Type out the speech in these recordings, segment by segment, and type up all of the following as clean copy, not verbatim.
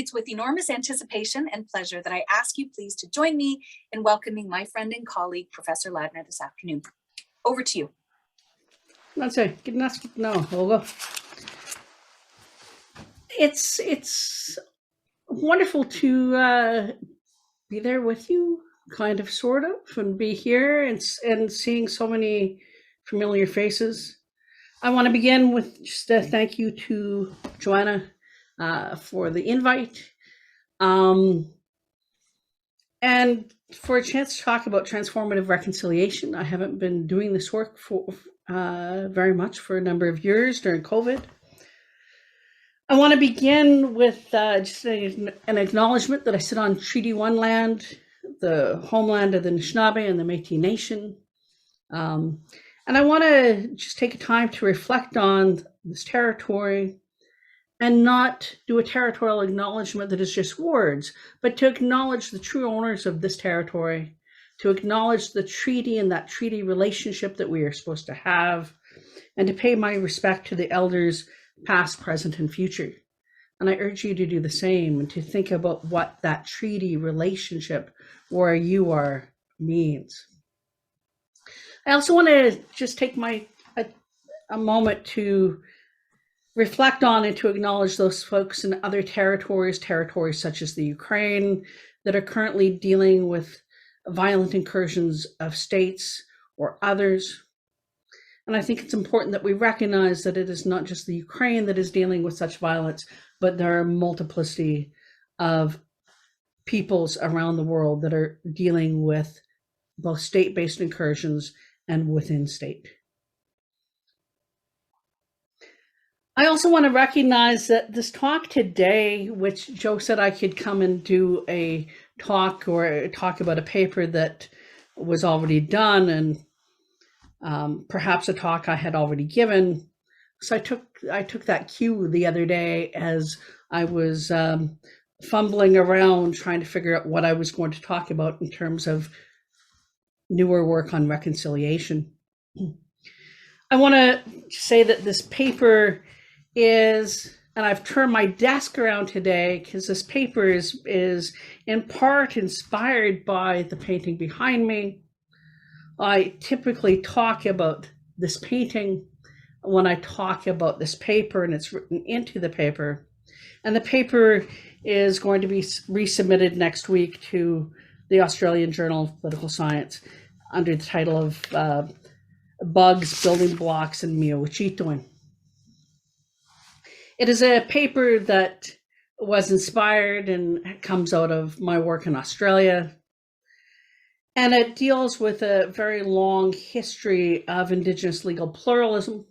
it's with enormous anticipation and pleasure that I ask you please to join me in welcoming my friend and colleague, Professor Ladner, this afternoon. Over to you. That's a good enough. No, Olga. It's wonderful to be there with you, kind of, sort of, and be here and seeing so many familiar faces. I want to begin with just a thank you to Joanna for the invite, and for a chance to talk about transformative reconciliation. I haven't been doing this work for very much for a number of years during COVID. I want to begin with just an acknowledgement that I sit on Treaty 1 land, the homeland of the Anishinaabe and the Métis Nation. And I want to just take a time to reflect on this territory and not do a territorial acknowledgement that is just words, but to acknowledge the true owners of this territory, to acknowledge the treaty and that treaty relationship that we are supposed to have, and to pay my respect to the elders past, present, and future. And I urge you to do the same and to think about what that treaty relationship where you are means. I also want to just take a moment to reflect on and to acknowledge those folks in other territories such as the Ukraine, that are currently dealing with violent incursions of states or others. And I think it's important that we recognize that it is not just the Ukraine that is dealing with such violence, but there are a multiplicity of peoples around the world that are dealing with both state-based incursions and within state. I also want to recognize that this talk today, which Joe said I could come and do a talk or talk about a paper that was already done, and perhaps a talk I had already given. So I took that cue the other day as I was fumbling around trying to figure out what I was going to talk about in terms of newer work on reconciliation. I want to say that this paper is, and I've turned my desk around today because this paper is in part inspired by the painting behind me. I typically talk about this painting when I talk about this paper, and it's written into the paper. And the paper is going to be resubmitted next week to the Australian Journal of Political Science under the title of Bugs, Building Blocks, and Miyochitoin. It is a paper that was inspired and comes out of my work in Australia. And it deals with a very long history of Indigenous legal pluralism,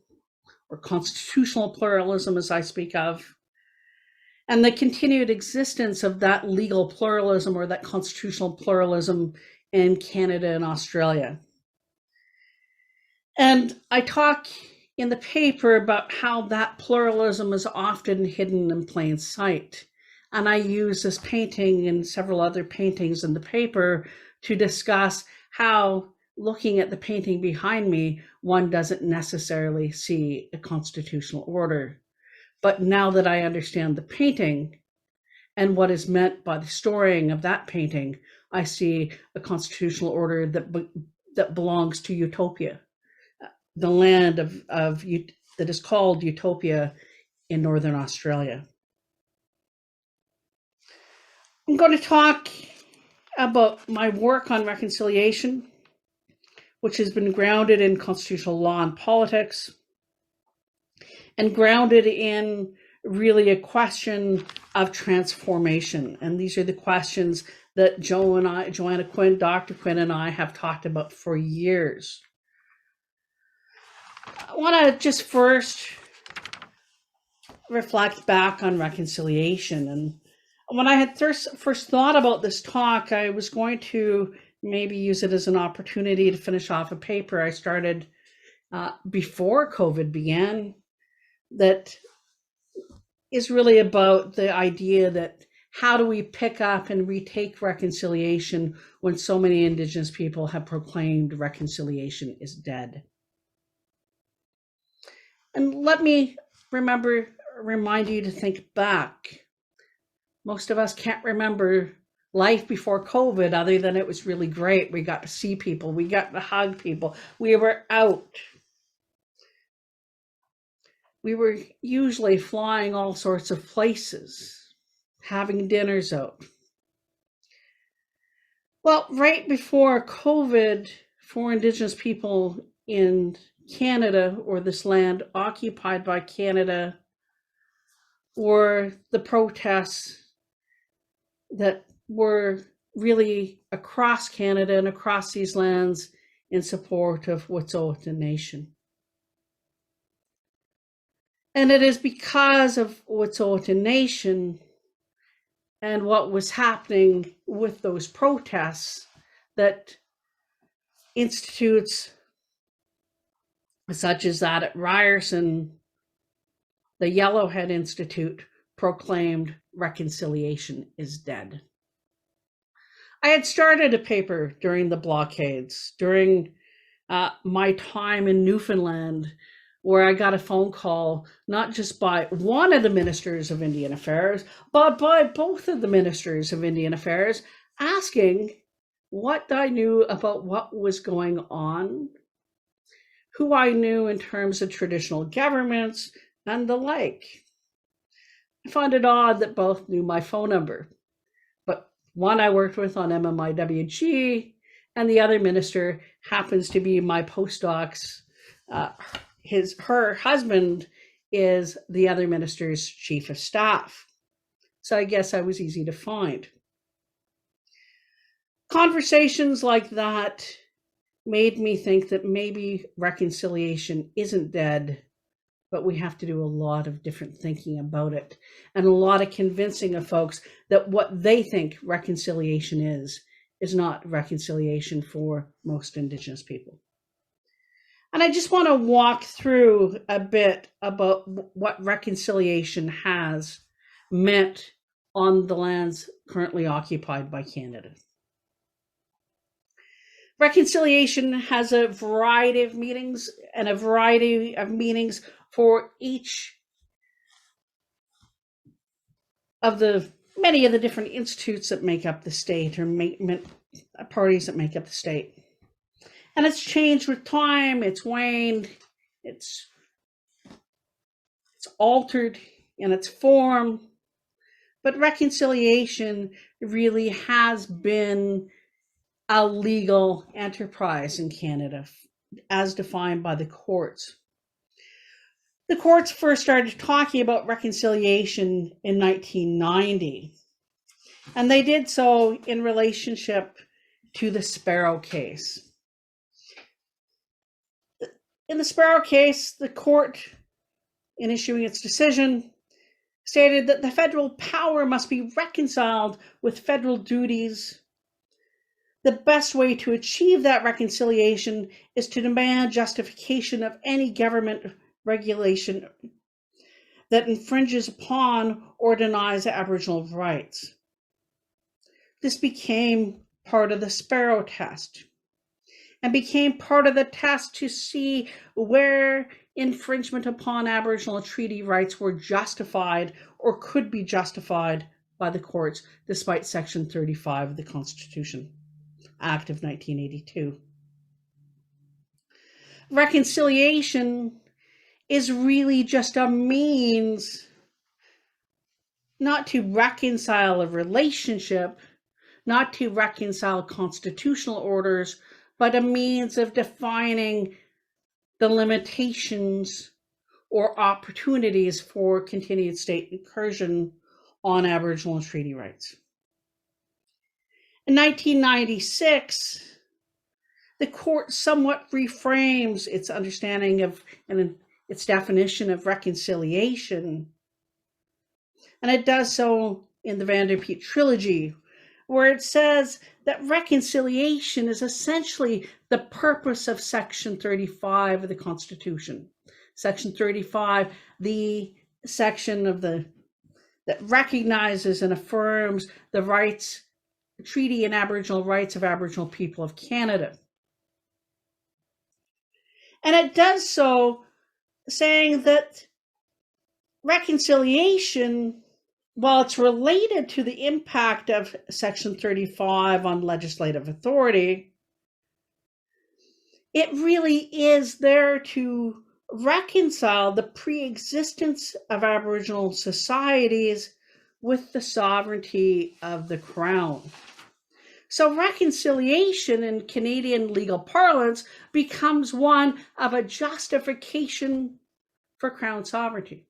or constitutional pluralism, as I speak of, and the continued existence of that legal pluralism or that constitutional pluralism in Canada and Australia. And I talk in the paper about how that pluralism is often hidden in plain sight. And I use this painting and several other paintings in the paper to discuss how, looking at the painting behind me, one doesn't necessarily see a constitutional order. But now that I understand the painting and what is meant by the storying of that painting, I see a constitutional order that belongs to Utopia, the land that is called Utopia in Northern Australia. I'm going to talk about my work on reconciliation, which has been grounded in constitutional law and politics, and grounded in really a question of transformation. And these are the questions that Joanna Quinn, Dr. Quinn, and I have talked about for years. I want to just first reflect back on reconciliation. And when I had first thought about this talk, I was going to maybe use it as an opportunity to finish off a paper I started before COVID began, that is really about the idea that how do we pick up and retake reconciliation when so many Indigenous people have proclaimed reconciliation is dead? And let me remind you to think back. Most of us can't remember life before COVID other than it was really great. We got to see people, we got to hug people, we were out. We were usually flying all sorts of places, having dinners out. Well, right before COVID, for Indigenous people in Canada or this land occupied by Canada, or the protests that were really across Canada and across these lands in support of Wet'suwet'en Nation. And it is because of Wet'suwet'en Nation and what was happening with those protests that institutes such as that at Ryerson, the Yellowhead Institute, proclaimed reconciliation is dead. I had started a paper during the blockades, during my time in Newfoundland, where I got a phone call, not just by one of the ministers of Indian Affairs, but by both of the ministers of Indian Affairs, asking what I knew about what was going on, who I knew in terms of traditional governments, and the like. I found it odd that both knew my phone number, but one I worked with on MMIWG, and the other minister happens to be my postdoc's. Her husband is the other minister's chief of staff. So I guess I was easy to find. Conversations like that made me think that maybe reconciliation isn't dead, but we have to do a lot of different thinking about it and a lot of convincing of folks that what they think reconciliation is not reconciliation for most Indigenous people. And I just want to walk through a bit about what reconciliation has meant on the lands currently occupied by Canada. Reconciliation has a variety of meanings and a variety of meanings for each of the many of the different institutes that make up the state or parties that make up the state. And it's changed with time, it's waned, it's altered in its form, but reconciliation really has been a legal enterprise in Canada as defined by the courts. The courts first started talking about reconciliation in 1990, and they did so in relationship to the Sparrow case. In the Sparrow case, the court, in issuing its decision, stated that the federal power must be reconciled with federal duties. The best way to achieve that reconciliation is to demand justification of any government regulation that infringes upon or denies Aboriginal rights. This became part of the Sparrow test and became part of the test to see where infringement upon Aboriginal treaty rights were justified or could be justified by the courts, despite Section 35 of the Constitution Act of 1982. Reconciliation is really just a means not to reconcile a relationship, not to reconcile constitutional orders, but a means of defining the limitations or opportunities for continued state incursion on Aboriginal and treaty rights. In 1996, the court somewhat reframes its understanding of and its definition of reconciliation. And it does so in the Vanderpeet Trilogy, where it says that reconciliation is essentially the purpose of Section 35 of the Constitution. Section 35, the section of that recognizes and affirms the rights, treaty and Aboriginal rights of Aboriginal people of Canada. And it does so saying that reconciliation while it's related to the impact of Section 35 on legislative authority, it really is there to reconcile the pre-existence of Aboriginal societies with the sovereignty of the Crown. So reconciliation in Canadian legal parlance becomes one of a justification for Crown sovereignty.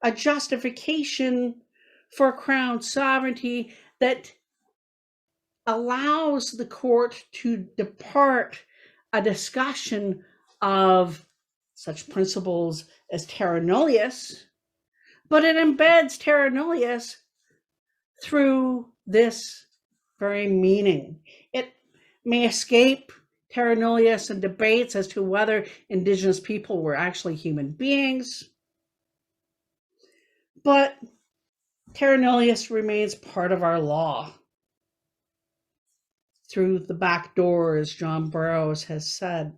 A justification for Crown sovereignty that allows the court to depart a discussion of such principles as terra nullius, but it embeds terra nullius through this very meaning. It may escape terra nullius and debates as to whether Indigenous people were actually human beings, but terra nullius remains part of our law through the back door, as John Burroughs has said.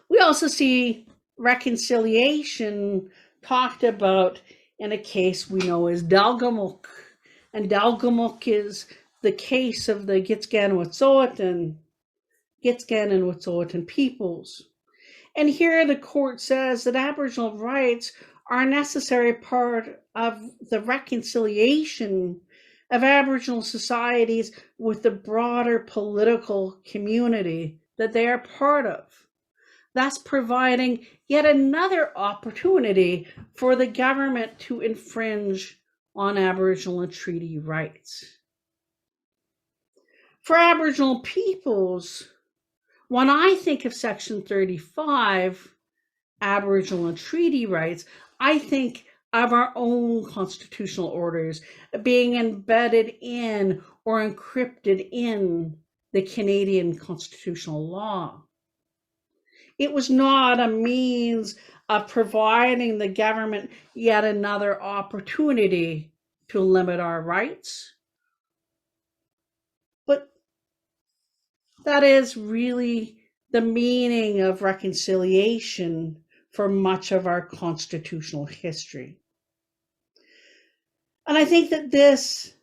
We also see reconciliation talked about in a case we know as Dalgamuk. And Dalgamuk is the case of the Gitxagan and Wet'suwet'en peoples. And here the court says that Aboriginal rights are a necessary part of the reconciliation of Aboriginal societies with the broader political community that they are part of, thus providing yet another opportunity for the government to infringe on Aboriginal and treaty rights. For Aboriginal peoples, when I think of Section 35, Aboriginal and treaty rights, I think of our own constitutional orders being embedded in or encrypted in the Canadian constitutional law. It was not a means of providing the government yet another opportunity to limit our rights, but that is really the meaning of reconciliation for much of our constitutional history. And I think that this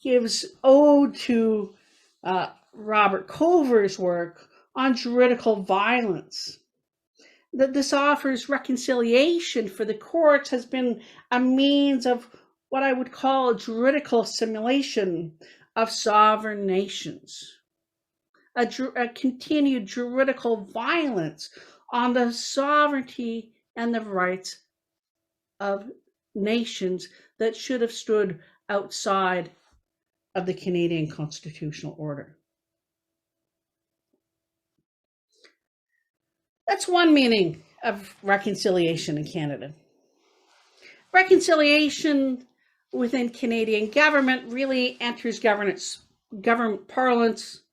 gives ode to Robert Cover's work on juridical violence. That this offers reconciliation for the courts has been a means of what I would call a juridical simulation of sovereign nations. A continued juridical violence on the sovereignty and the rights of nations that should have stood outside of the Canadian constitutional order. That's one meaning of reconciliation in Canada. Reconciliation within Canadian government really enters government parlance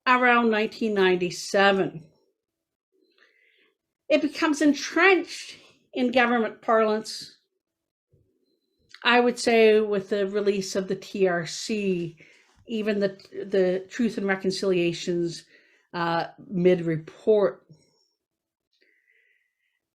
around 1997. It becomes entrenched in government parlance, I would say, with the release of the TRC, even the Truth and Reconciliations mid-report.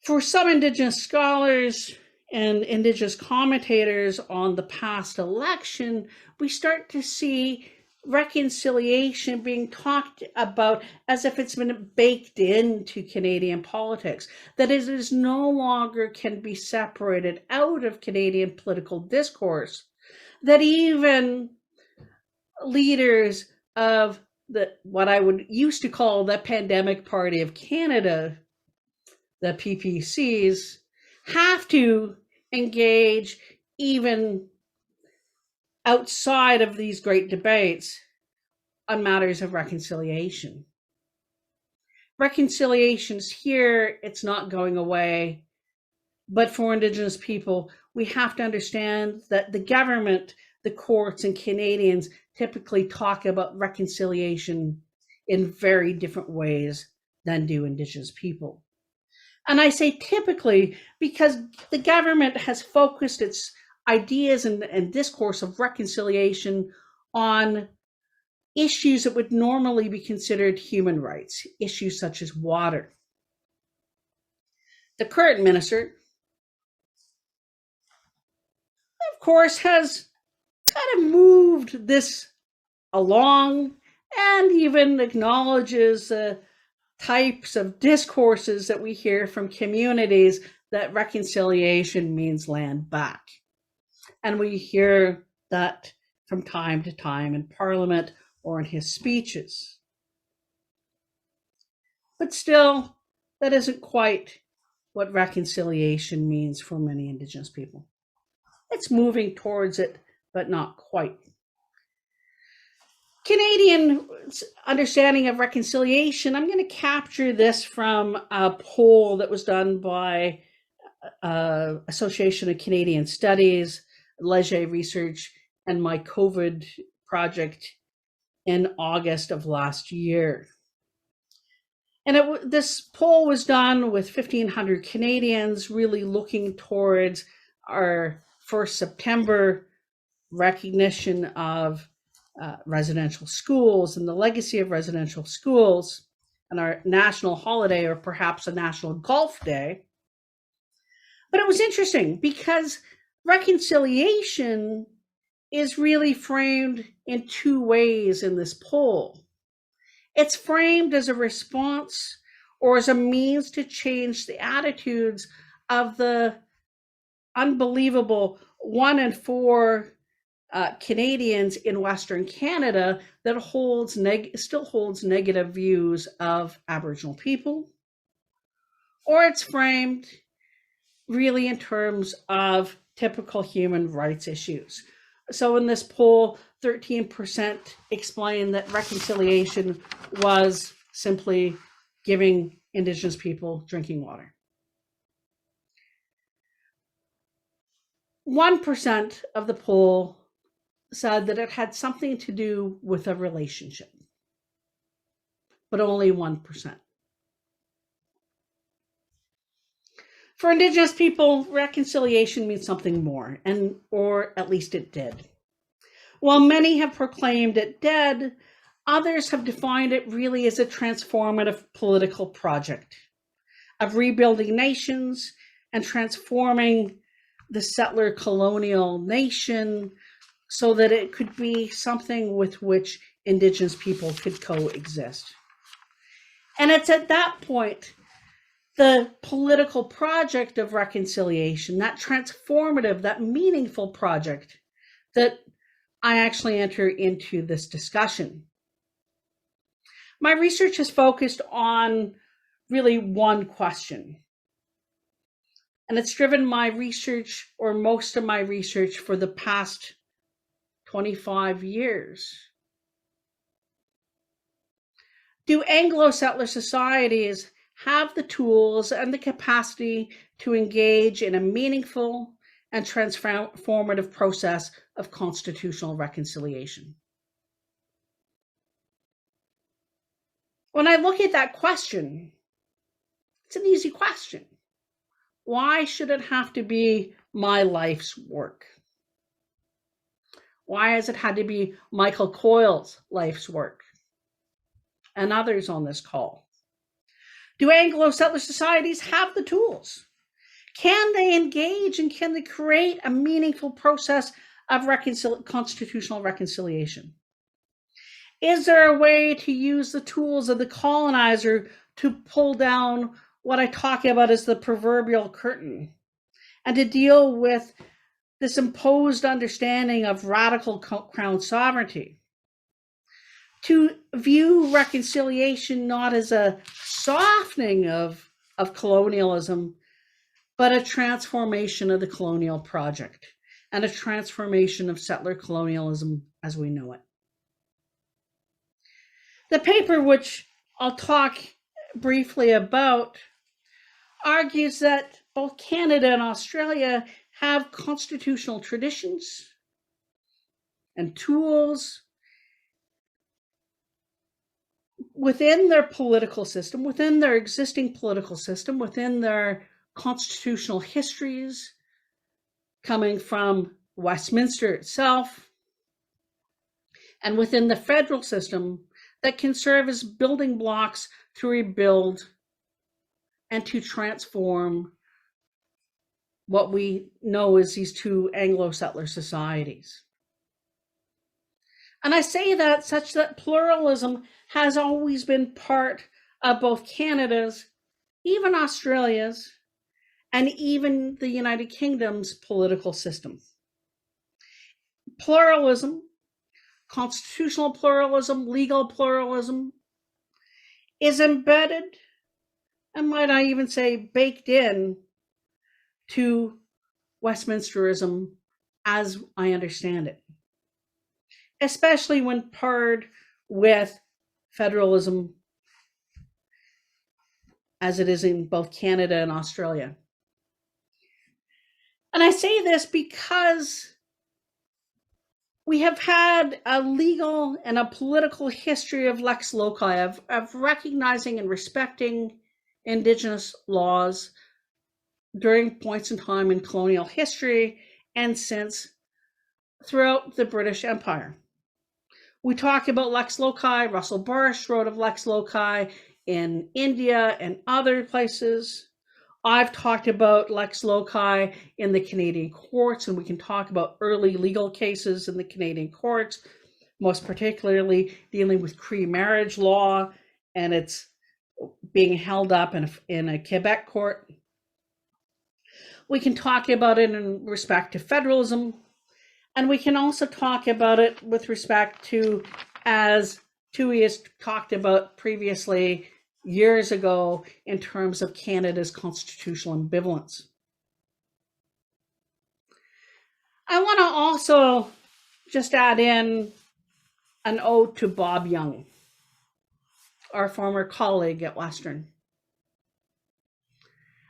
For some Indigenous scholars and Indigenous commentators on the past election, we start to see reconciliation being talked about as if it's been baked into Canadian politics, that it is no longer can be separated out of Canadian political discourse, that even leaders of what I would used to call the Pandemic Party of Canada, the PPCs, have to engage even outside of these great debates on matters of reconciliation. Reconciliation's here, it's not going away, but for Indigenous people, we have to understand that the government, the courts, and Canadians typically talk about reconciliation in very different ways than do Indigenous people. And I say typically because the government has focused its ideas and discourse of reconciliation on issues that would normally be considered human rights, issues such as water. The current minister, course, has kind of moved this along and even acknowledges types of discourses that we hear from communities that reconciliation means land back. And we hear that from time to time in Parliament or in his speeches. But still, that isn't quite what reconciliation means for many Indigenous people. It's moving towards it, but not quite. Canadian understanding of reconciliation, I'm going to capture this from a poll that was done by Association of Canadian Studies, Leger Research, and my COVID project in August of last year. And this poll was done with 1,500 Canadians, really looking towards our 1st September recognition of residential schools and the legacy of residential schools, and our national holiday, or perhaps a national golf day. But it was interesting because reconciliation is really framed in two ways in this poll. It's framed as a response or as a means to change the attitudes of the unbelievable 1 in 4 Canadians in Western Canada that still holds negative views of Aboriginal people. Or it's framed really in terms of typical human rights issues. So in this poll, 13% explained that reconciliation was simply giving Indigenous people drinking water. 1% of the poll said that it had something to do with a relationship, but only 1%. For Indigenous people, reconciliation means something more, or at least it did. While many have proclaimed it dead, others have defined it really as a transformative political project of rebuilding nations and transforming the settler colonial nation so that it could be something with which Indigenous people could coexist. And it's at that point, the political project of reconciliation, that transformative, that meaningful project, that I actually enter into this discussion. My research has focused on really one question. And it's driven my research, or most of my research, for the past 25 years. Do Anglo-settler societies have the tools and the capacity to engage in a meaningful and transformative process of constitutional reconciliation? When I look at that question, it's an easy question. Why should it have to be my life's work? Why has it had to be Michael Coyle's life's work and others on this call? Do Anglo-settler societies have the tools? Can they engage and can they create a meaningful process of constitutional reconciliation? Is there a way to use the tools of the colonizer to pull down what I talk about as the proverbial curtain and to deal with this imposed understanding of radical crown sovereignty? To view reconciliation not as a softening of colonialism, but a transformation of the colonial project and a transformation of settler colonialism as we know it. The paper, which I'll talk briefly about, argues that both Canada and Australia have constitutional traditions and tools within their political system, within their existing political system, within their constitutional histories, coming from Westminster itself, and within the federal system, that can serve as building blocks to rebuild and to transform what we know as these two Anglo-settler societies. And I say that such that pluralism has always been part of both Canada's, even Australia's, and even the United Kingdom's political system. Pluralism, constitutional pluralism, legal pluralism, is embedded, and might I even say baked in, to Westminsterism as I understand it, especially when paired with federalism as it is in both Canada and Australia. And I say this because we have had a legal and a political history of lex loci, of recognizing and respecting Indigenous laws during points in time in colonial history and since throughout the British Empire. We talk about lex loci. Russell Barsh wrote of lex loci in India and other places. I've talked about lex loci in the Canadian courts, and we can talk about early legal cases in the Canadian courts, most particularly dealing with Cree marriage law and it's being held up in a Quebec court. We can talk about it in respect to federalism, and we can also talk about it with respect to, as Tui has talked about previously years ago, in terms of Canada's constitutional ambivalence. I want to also just add in an ode to Bob Young, our former colleague at Western.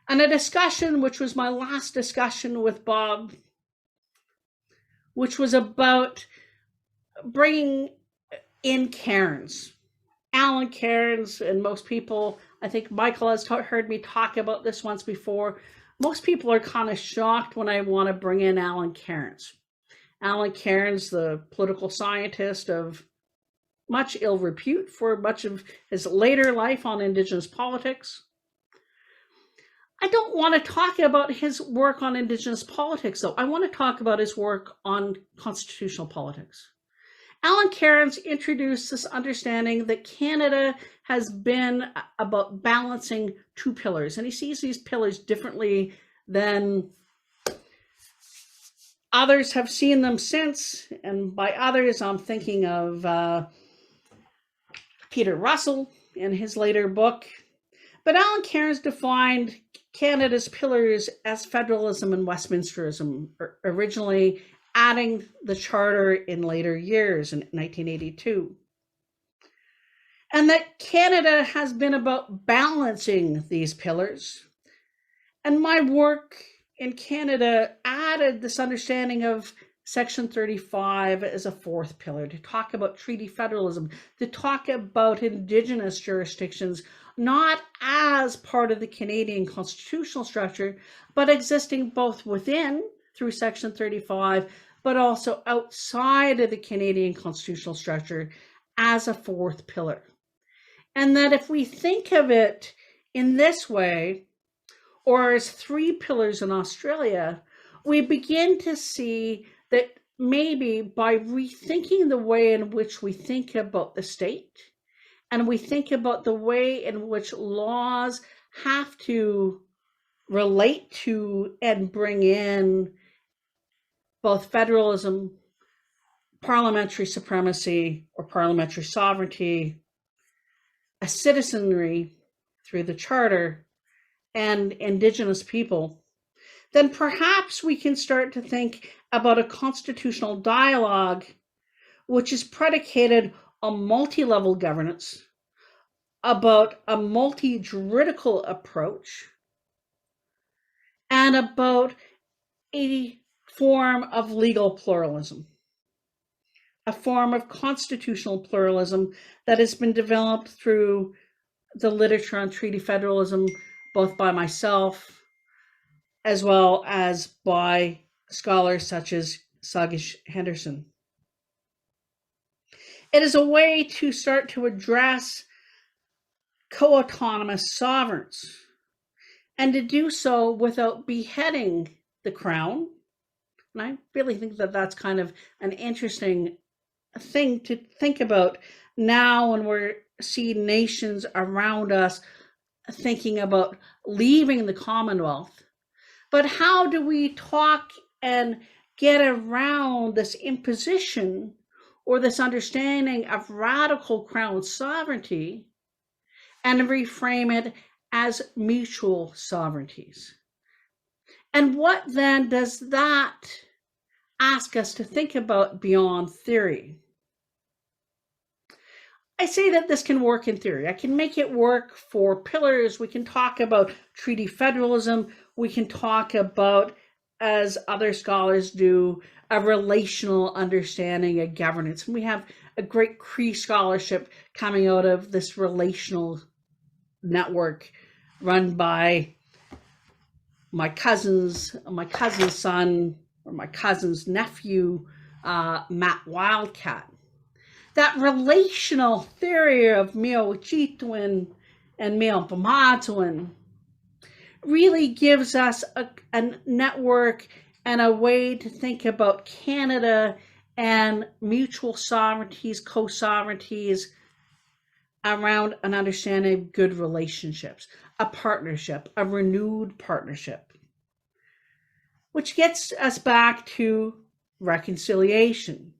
And a discussion, which was my last discussion with Bob, which was about bringing in cairns. Alan cairns, and most people, I think Michael has heard me talk about this once before, most people are kind of shocked when I want to bring in Alan cairns. Alan cairns, the political scientist of much ill repute for much of his later life on Indigenous politics. I don't want to talk about his work on Indigenous politics, though. I want to talk about his work on constitutional politics. Alan Cairns introduced this understanding that Canada has been about balancing two pillars, and he sees these pillars differently than others have seen them since. And by others, I'm thinking of Peter Russell in his later book. But Alan Cairns defined Canada's pillars as federalism and Westminsterism, originally adding the charter in later years in 1982. And that Canada has been about balancing these pillars. And my work in Canada added this understanding of Section 35 as a fourth pillar, to talk about treaty federalism, to talk about Indigenous jurisdictions, not as part of the Canadian constitutional structure, but existing both within, through Section 35, but also outside of the Canadian constitutional structure as a fourth pillar. And that if we think of it in this way, or as three pillars in Australia, we begin to see that maybe by rethinking the way in which we think about the state, and we think about the way in which laws have to relate to and bring in both federalism, parliamentary supremacy or parliamentary sovereignty, a citizenry through the charter, and Indigenous people, then perhaps we can start to think about a constitutional dialogue which is predicated on multi-level governance, about a multi-juridical approach, and about a form of legal pluralism, a form of constitutional pluralism that has been developed through the literature on treaty federalism, both by myself as well as by scholars such as Sagish Henderson. It is a way to start to address co-autonomous sovereigns, and to do so without beheading the crown. And I really think that that's kind of an interesting thing to think about now when we're seeing nations around us thinking about leaving the Commonwealth. But how do we talk and get around this imposition or this understanding of radical crown sovereignty and reframe it as mutual sovereignties? And what then does that ask us to think about beyond theory? I say that this can work in theory. I can make it work for pillars. We can talk about treaty federalism. We can talk about, as other scholars do, a relational understanding of governance. And we have a great Cree scholarship coming out of this relational network run by my cousin's son or my cousin's nephew, Matt Wildcat. That relational theory of Miowachitwin and Miampamatwin really gives us a network and a way to think about Canada and mutual sovereignties, co-sovereignties around an understanding of good relationships, a partnership, a renewed partnership, which gets us back to reconciliation.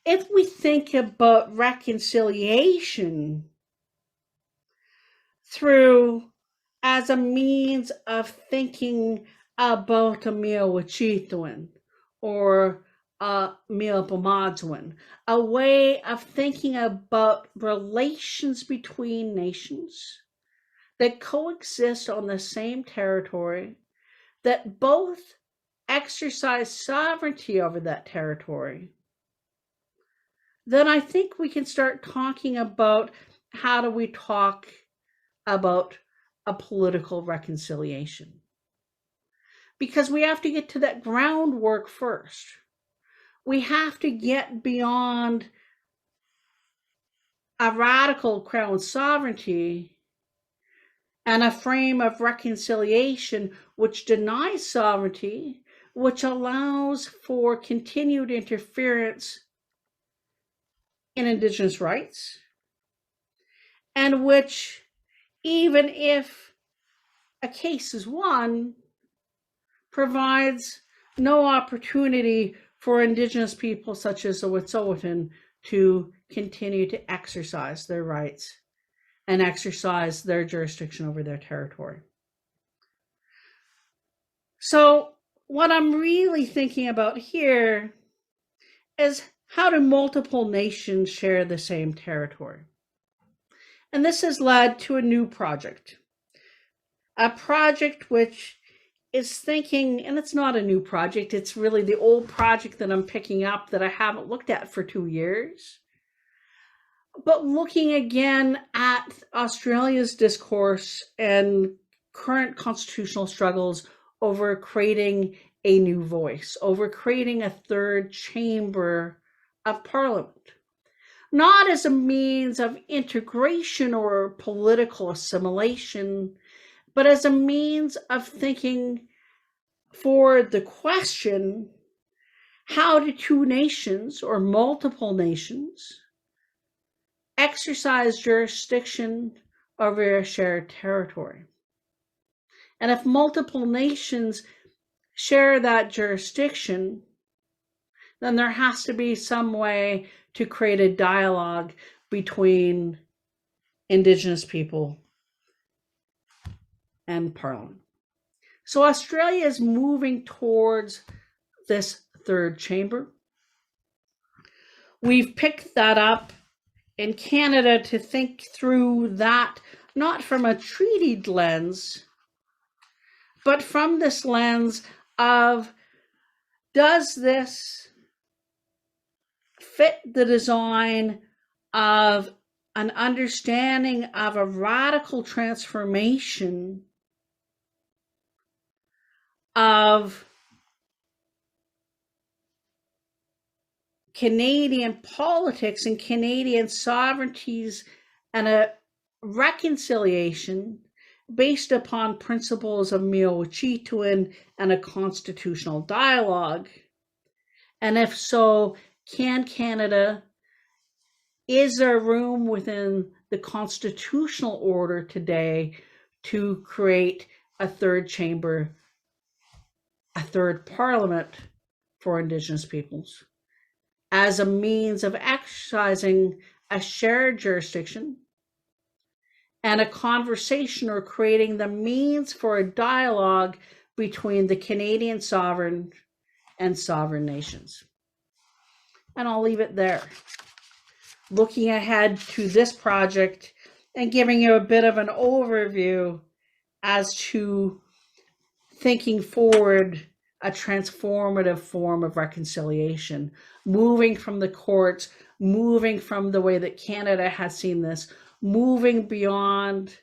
If we think about reconciliation through as a means of thinking about a Miowachitwin or a Miapamadwin, a way of thinking about relations between nations that coexist on the same territory, that both exercise sovereignty over that territory, then I think we can start talking about how do we talk about a political reconciliation. Because we have to get to that groundwork first. We have to get beyond a radical crown sovereignty and a frame of reconciliation which denies sovereignty, which allows for continued interference in Indigenous rights, and which, even if a case is won, provides no opportunity for Indigenous people such as the Wet'suwet'en to continue to exercise their rights and exercise their jurisdiction over their territory. So what I'm really thinking about here is, how do multiple nations share the same territory? And this has led to a new project. A project which is thinking, and it's not a new project, it's really the old project that I'm picking up that I haven't looked at for 2 years. But looking again at Australia's discourse and current constitutional struggles over creating a new voice, over creating a third chamber of Parliament. Not as a means of integration or political assimilation, but as a means of thinking for the question, how do two nations or multiple nations exercise jurisdiction over a shared territory? And if multiple nations share that jurisdiction, then there has to be some way to create a dialogue between Indigenous people and Parliament. So Australia is moving towards this third chamber. We've picked that up in Canada to think through that, not from a treaty lens, but from this lens of, does this fit the design of an understanding of a radical transformation of Canadian politics and Canadian sovereignties and a reconciliation based upon principles of mio uchituin and a constitutional dialogue? And if so, can Canada, is there room within the constitutional order today to create a third chamber, a third parliament for Indigenous peoples as a means of exercising a shared jurisdiction and a conversation, or creating the means for a dialogue between the Canadian sovereign and sovereign nations? And I'll leave it there. Looking ahead to this project and giving you a bit of an overview as to thinking forward a transformative form of reconciliation, moving from the courts, moving from the way that Canada has seen this, moving beyond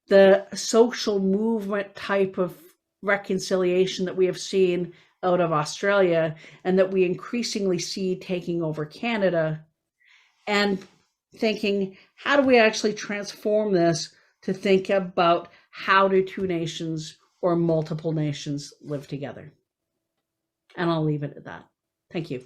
the social movement type of reconciliation that we have seen out of Australia and that we increasingly see taking over Canada, and thinking, how do we actually transform this to think about how do two nations or multiple nations live together? And I'll leave it at that. Thank you.